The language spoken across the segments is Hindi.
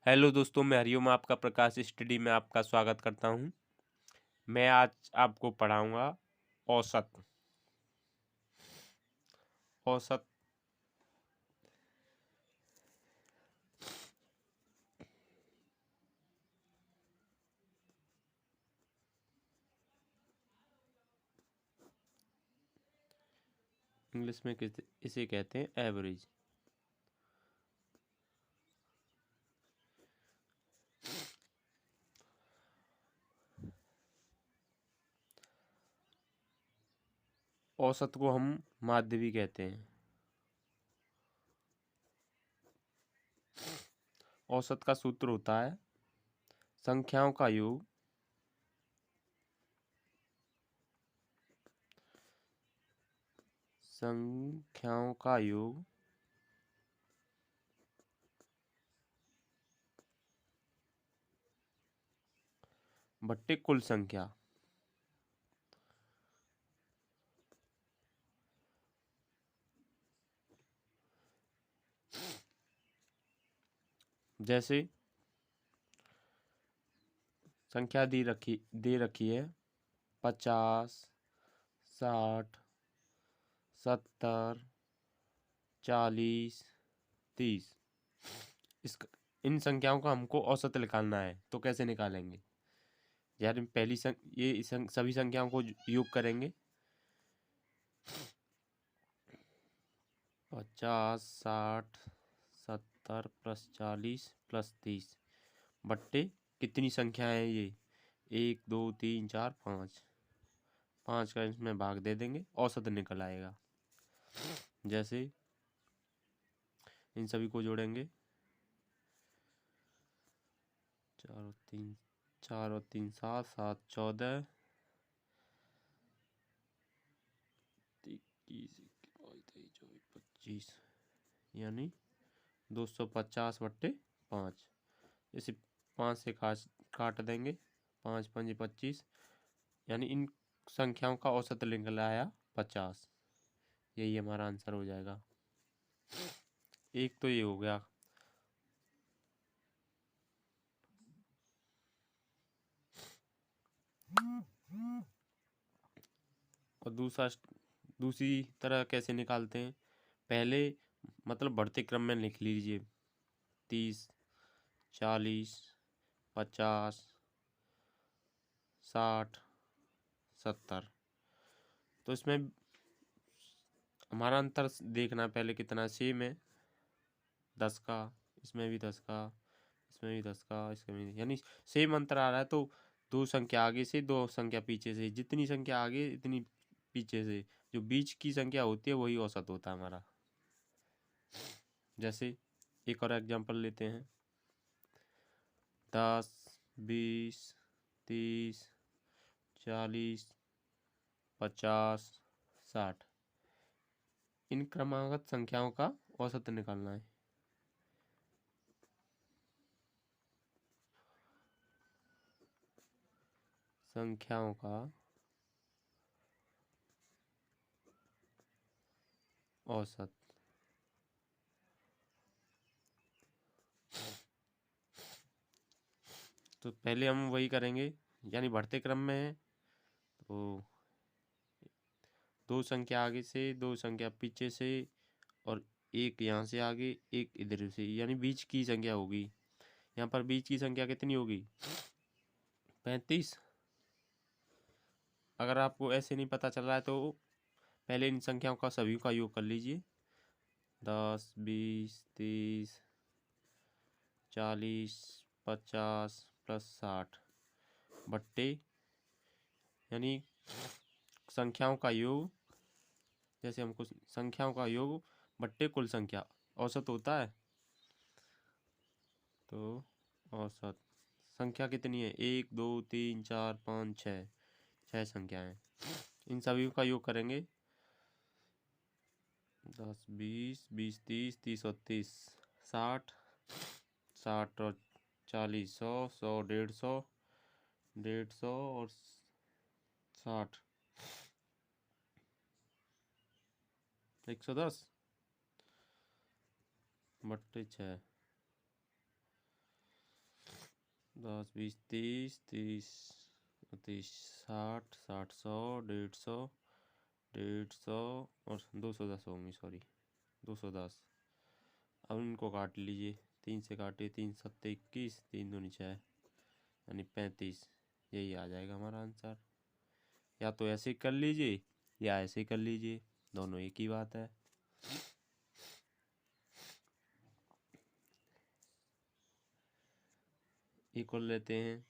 हेलो दोस्तों, मैं हरिओम आपका प्रकाश स्टडी में आपका स्वागत करता हूं। मैं आज आपको पढ़ाऊंगा औसत। औसत इंग्लिश में इसे कहते हैं एवरेज। औसत को हम माध्य भी कहते हैं। औसत का सूत्र होता है संख्याओं का योग संख्याओं का योग बट्टे कुल संख्या। जैसे संख्या दे रखी है 50, 60, 70, 40, 30। इस इन संख्याओं का हमको औसत निकालना है, तो कैसे निकालेंगे यार? सभी संख्याओं को योग करेंगे। 50, 60, 70 प्लस 40 प्लस 30 बट्टे कितनी संख्या है ये? 1, 2, 3, 4, 5। 5 का इसमें भाग दे देंगे, औसत निकल आएगा। जैसे इन सभी को जोड़ेंगे, 4 और 3 7, 7 14, 21, 25, यानी 250 बट्टे 5। इसे 5 से काट देंगे, 5 5 25, यानी इन संख्याओं का औसत निकल आया 50। यही हमारा आंसर हो जाएगा। एक तो ये हो गया। और दूसरी तरह कैसे निकालते हैं? पहले मतलब बढ़ते क्रम में लिख लीजिए, 30, 40, 50, 60, 70। तो इसमें हमारा अंतर देखना पहले कितना सेम है। 10 का, इसमें भी 10 का, इसमें भी 10 का, इसमें भी, यानी सेम अंतर आ रहा है। तो दो संख्या आगे से, दो संख्या पीछे से, जितनी संख्या आगे इतनी पीछे से, जो बीच की संख्या होती है वही औसत होता है हमारा। जैसे एक और एग्जांपल लेते हैं, 10, 20, 30, 40, 50, 60। इन क्रमागत संख्याओं का औसत निकालना है। संख्याओं का औसत। तो पहले हम वही करेंगे, यानी बढ़ते क्रम में है तो दो संख्या आगे से, दो संख्या पीछे से, और एक यहाँ से आगे, एक इधर से, यानी बीच की संख्या होगी। यहाँ पर बीच की संख्या कितनी होगी? 35। अगर आपको ऐसे नहीं पता चल रहा है तो पहले इन संख्याओं का सभी का योग कर लीजिए। 10, 20, 30, 40, 50 प्लस 60 बट्टे, यानी संख्याओं का योग, जैसे हमको संख्याओं का योग बट्टे कुल संख्या औसत होता है। तो औसत संख्या कितनी है? 1, 2, 3, 4, 5, 6। 6 संख्याएं। इन सभी का योग करेंगे, 10, 20, 20, 30, 30 और 30, 60, 60 और 40, 100, 100, 150, 150 और 60, 110 बट्टे 6। 10 20 30 30 30 60 60 100 150 150 और 210 होंगी, सॉरी 210। अब इनको काट लीजिए, 3 से काटिए, 3 7 21, 3 दूनी 6 यानी 35। यही आ जाएगा हमारा आंसर। या तो ऐसे कर लीजिए या ऐसे कर लीजिए, दोनों एक ही बात है। इक्वल लेते हैं,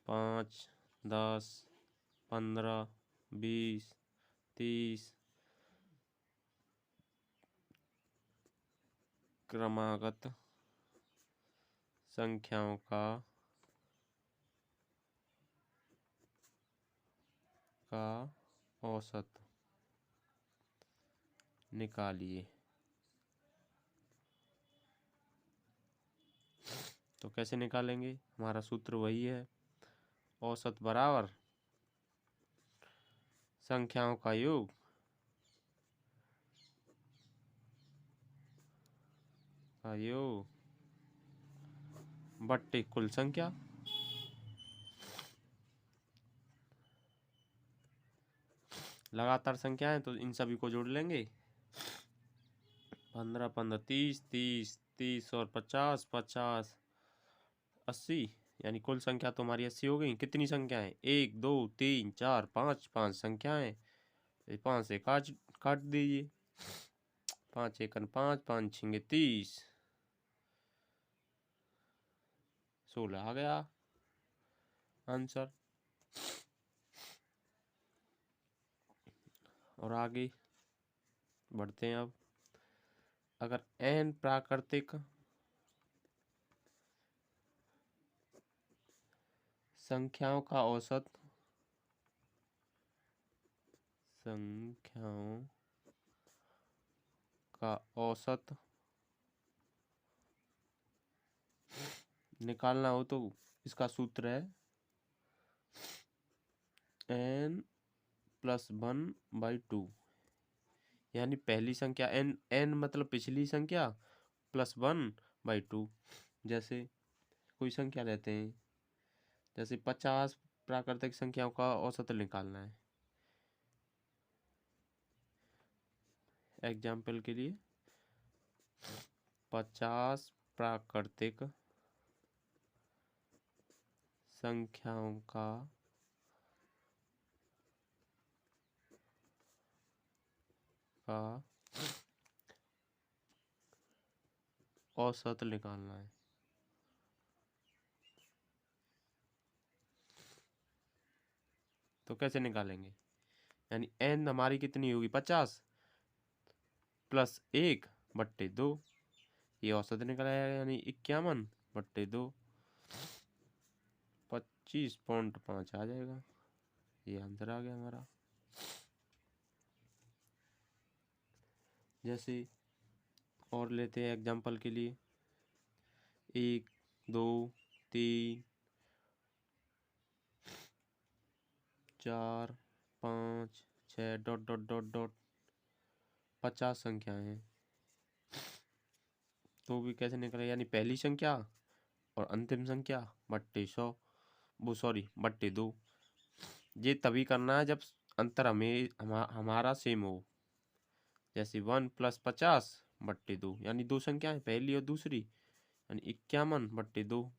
5 10 15 20 30 क्रमागत संख्याओं का औसत निकालिए। तो कैसे निकालेंगे? हमारा सूत्र वही है, औसत बराबर संख्याओं का योग बट्टे कुल संख्या। लगातार संख्या है तो इन सभी को जोड़ लेंगे, 15 15 30 30 30 और 50 50 80, यानी कुल संख्या तो हमारी 80 हो गई। कितनी संख्याएं? 1 2 3 4 5, 5 संख्याएं। 5 से काट काट दीजिए, 5 एकन 5, 5 छिंगे 30, 16 आ गया आंसर। और आगे बढ़ते हैं। अब अगर n प्राकृतिक संख्याओं का औसत निकालना हो तो इसका सूत्र है n+1/2, यानी पहली संख्या n मतलब पिछली संख्या +1/2। जैसे कोई संख्या लेते हैं, जैसे 50 प्राकृतिक संख्याओं का औसत निकालना है। एग्जाम्पल के लिए 50 प्राकृतिक संख्याओं का औसत निकालना है। तो कैसे निकालेंगे? यानी n हमारी कितनी होगी? 50 + 1/2, ये औसत निकल आएगा, यानी 51/2, 25.5 आ जाएगा। ये आंसर आ गया हमारा। जैसे और लेते हैं एग्जाम्पल के लिए, 1 2 3 4 5 6 ... 50 संख्याएं हैं। तो भी कैसे निकले? यानी पहली संख्या और अंतिम संख्या बट्टे 100, वो सॉरी बट्टे 2। ये तभी करना है जब अंतर हमारा सेम हो। जैसे 1 + 50/2, यानी दो संख्याएं पहली और दूसरी, यानी 51/2।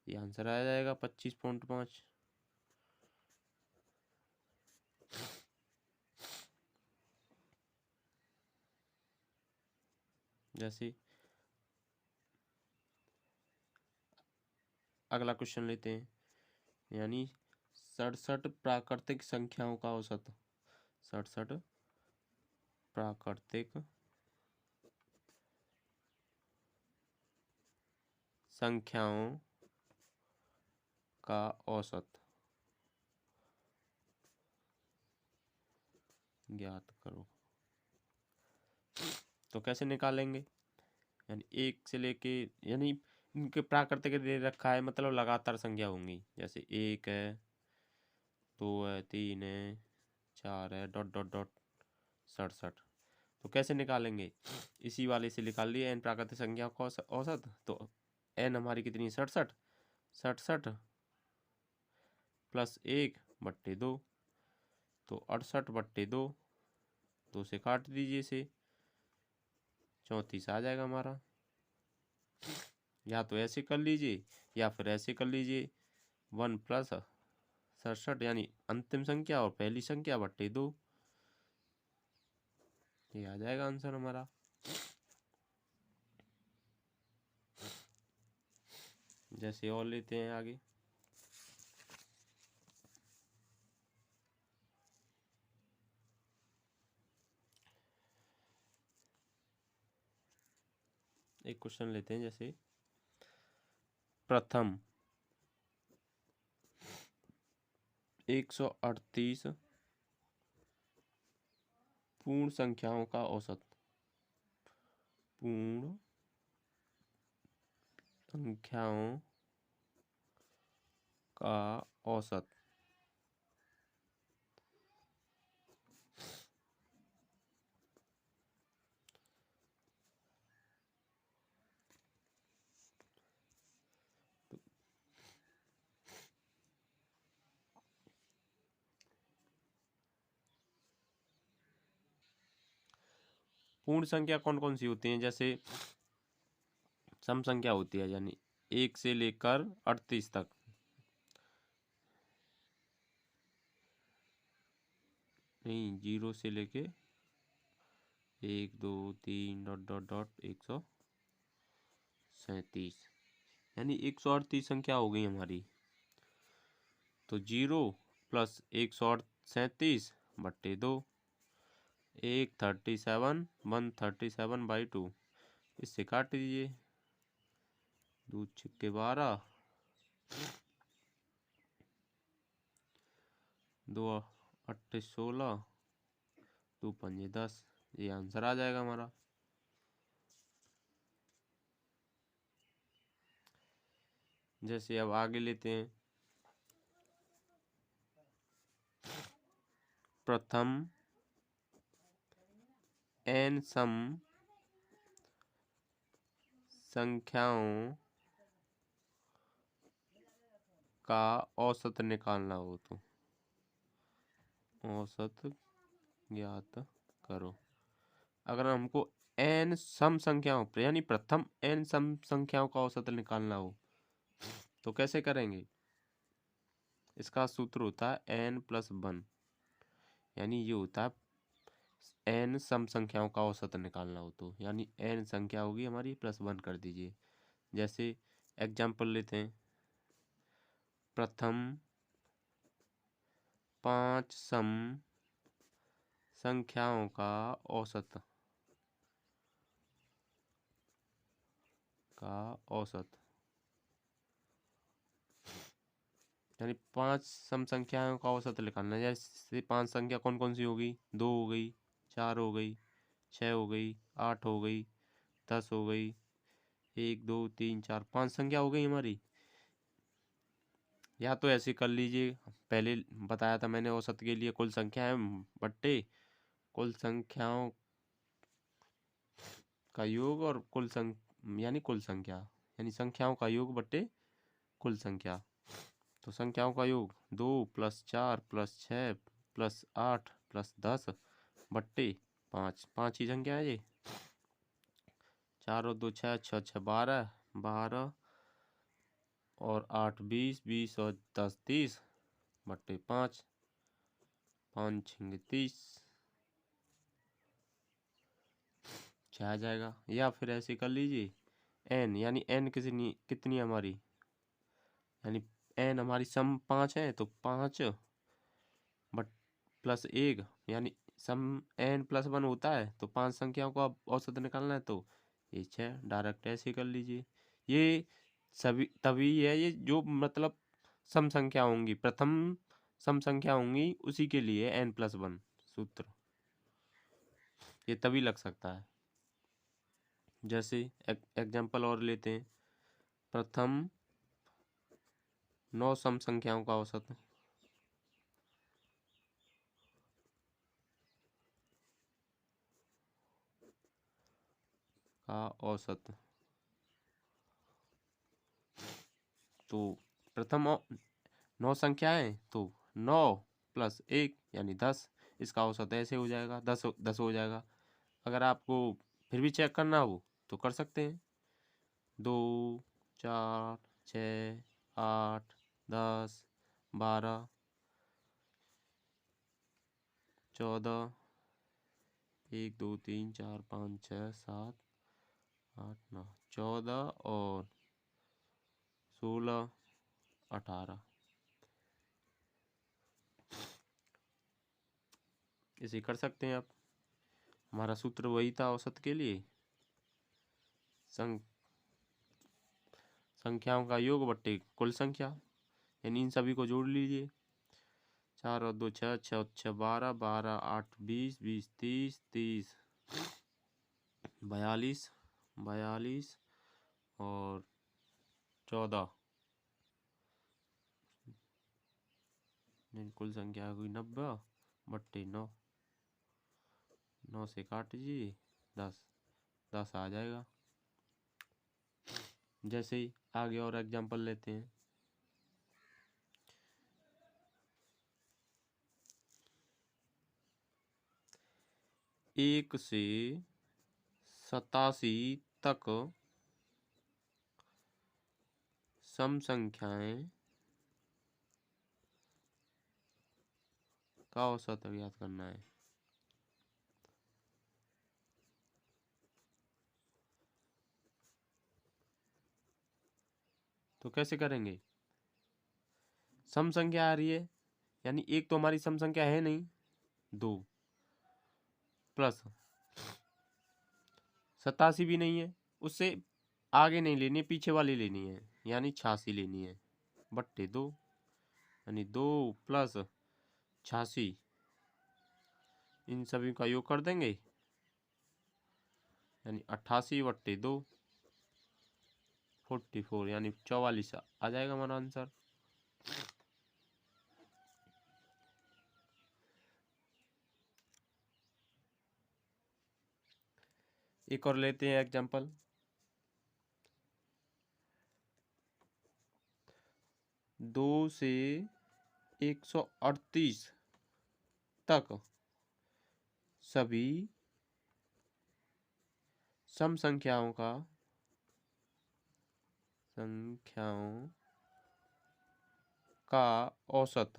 ये आंसर आ जाएगा 25.5। जैसे अगला क्वेश्चन लेते हैं, यानी 67 प्राकृतिक संख्याओं का औसत। 67 प्राकृतिक संख्याओं का औसत ज्ञात करो। तो कैसे निकालेंगे? यानी 1 से लेके, यानी इनके प्राकृतिक दे रखा है, मतलब लगातार संख्या होंगी। जैसे 1 है, 2 है, 3 है, 4 है, ... 67। तो कैसे निकालेंगे, इसी वाले से निकाल लिए n प्राकृतिक संख्याओं का औसत। तो n हमारी कितनी, 67, 67 प्लस 1/2, तो 68/2, 2 से काट दीजिए इसे, 34 आ जाएगा हमारा। या तो ऐसे कर लीजिए या फिर ऐसे कर लीजिए, 1 + 67 यानी अंतिम संख्या और पहली संख्या बट्टे 2, ये आ जाएगा आंसर हमारा। जैसे और लेते हैं आगे, एक क्वेश्चन लेते हैं, जैसे प्रथम 138 पूर्ण संख्याओं का औसत, पूर्ण संख्याओं का औसत पूर्ण संख्या कौन कौन सी होती हैं, जैसे सम संख्या होती है, यानी 1 से लेकर 38 तक, नहीं 0 से लेके 1 2 3 ... 137, यानी 138 संख्या हो गई हमारी। तो 0 + 137/2, 137, 137/2, इससे काट दीजिए, 2 छिक्के 12, 2 8 16, 2 पंजे 10, ये आंसर आ जाएगा हमारा। जैसे अब आगे लेते हैं, प्रथम n सम संख्याओं का औसत निकालना हो तो औसत ज्ञात करो। अगर हमको n सम संख्याओं पर यानी प्रथम n सम संख्याओं का औसत निकालना हो तो कैसे करेंगे, इसका सूत्र होता है n + 1, यानी ये होता है n सम संख्याओं का औसत निकालना हो तो, यानी n संख्या होगी हमारी +1 कर दीजिए। जैसे एग्जाम्पल लेते हैं, प्रथम 5 सम संख्याओं का औसत यानी 5 सम संख्याओं का औसत निकालना है। जैसे 5 संख्या कौन कौन सी होगी, 2 हो गई, 4 हो गई, 6 हो गई, 8 हो गई, 10 हो गई, 1 2 3 4, 5 संख्या हो गई हमारी। या तो ऐसे कर लीजिए, पहले बताया था मैंने औसत के लिए कुल संख्याएं बट्टे कुल संख्याओं का योग, और यानी कुल संख्या यानी संख्याओं का योग बट्टे कुल संख्या। तो संख्याओं का योग 2 + 4 + 6 + 8 + 10 बट्टे 5, 5 ही संख्या है ये, 4 और 2 6, 6 6 12, 12 और 8 20, 20 और 10 30 बट्टे 5, 5 6 30, 6 आ जाएगा। या फिर ऐसे कर लीजिए, n यानी n कितनी हमारी, यानी n हमारी सम 5 है तो 5 बट +1, यानी सम n + 1 होता है तो 5 संख्याओं का औसत निकालना है तो ये 6, डायरेक्ट ऐसे कर लीजिए। ये सभी तभी है, ये जो मतलब सम संख्या होंगी, प्रथम सम संख्या होंगी, उसी के लिए n + 1 सूत्र, ये तभी लग सकता है। जैसे एग्जाम्पल और लेते हैं, प्रथम 9 सम संख्याओं का औसत, का औसत। तो प्रथम 9 संख्याएं, तो 9 + 1 यानी 10। इसका औसत ऐसे हो जाएगा, 10 हो जाएगा। अगर आपको फिर भी चेक करना हो तो कर सकते हैं। 2, 4, 6, 8, 10, 12, 14, 1, 2, 3, 4, 5, 6, 7, 8, 9, 14 और 16, 18। इसे कर सकते हैं आप। हमारा सूत्र वही था औसत के लिए, संख्याओं का योग बट्टे कुल संख्या, यानी इन सभी को जोड़ लीजिए। 4 और 2 6, 6 और 6 12, 12 8 20, 20 30, 30 42, 42 और 14, कुल संख्या हुई 90 बट्टे 9। 9 से काट दीजिए, 10 आ जाएगा। जैसे ही आगे और एग्जाम्पल लेते हैं। 1 से 87 तक सम संख्याएं का औसत ज्ञात करना है। तो कैसे करेंगे? सम संख्या आ रही है, यानी एक तो हमारी सम संख्या है नहीं, 2 प्लस 87 भी नहीं है, उससे आगे नहीं लेनी है, पीछे वाली लेनी है, यानी 86 लेनी है, बट्टे 2, यानी 2 + 86, इन सभी का योग कर देंगे, यानी 88 बट्टे 2, 44, यानी 44 आ जाएगा हमारा आंसर। एक और लेते हैं एग्जाम्पल। 2 से 138 तक सभी सम संख्याओं का औसत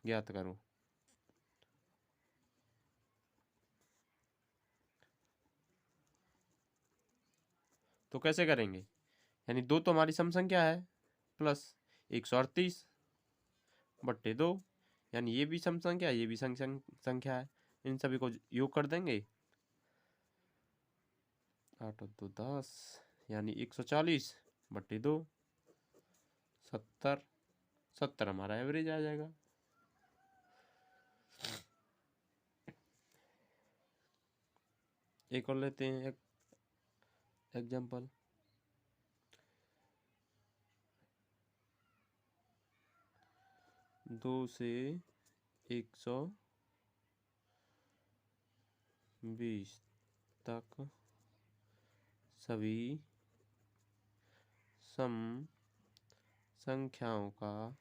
ज्ञात करो। तो कैसे करेंगे? यानी 2 तो हमारी सम संख्या है, प्लस 138 बट्टे 2, यानी ये भी सम संख्या है, ये भी सम संख्या है, इन सभी को योग कर देंगे। 8 और 2 10, यानी 140 बट्टे 2, 70 हमारा एवरेज आ जाएगा। एक और लेते हैं एग्जाम्पल। 2 से 120 तक सभी सम संख्याओं का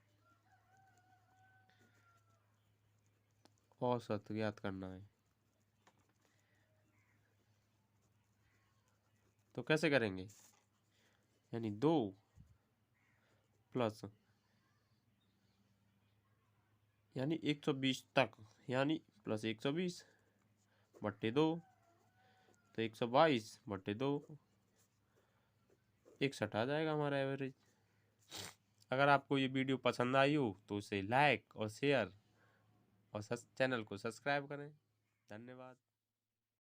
औसत ज्ञात करना है। तो कैसे करेंगे? यानी 2 प्लस, यानी 120 तक, यानी प्लस 120 बट्टे 2, तो 122 बट्टे 2, 61 आ जाएगा हमारा एवरेज। अगर आपको ये वीडियो पसंद आई हो तो उसे लाइक और शेयर और चैनल को सब्सक्राइब करें। धन्यवाद।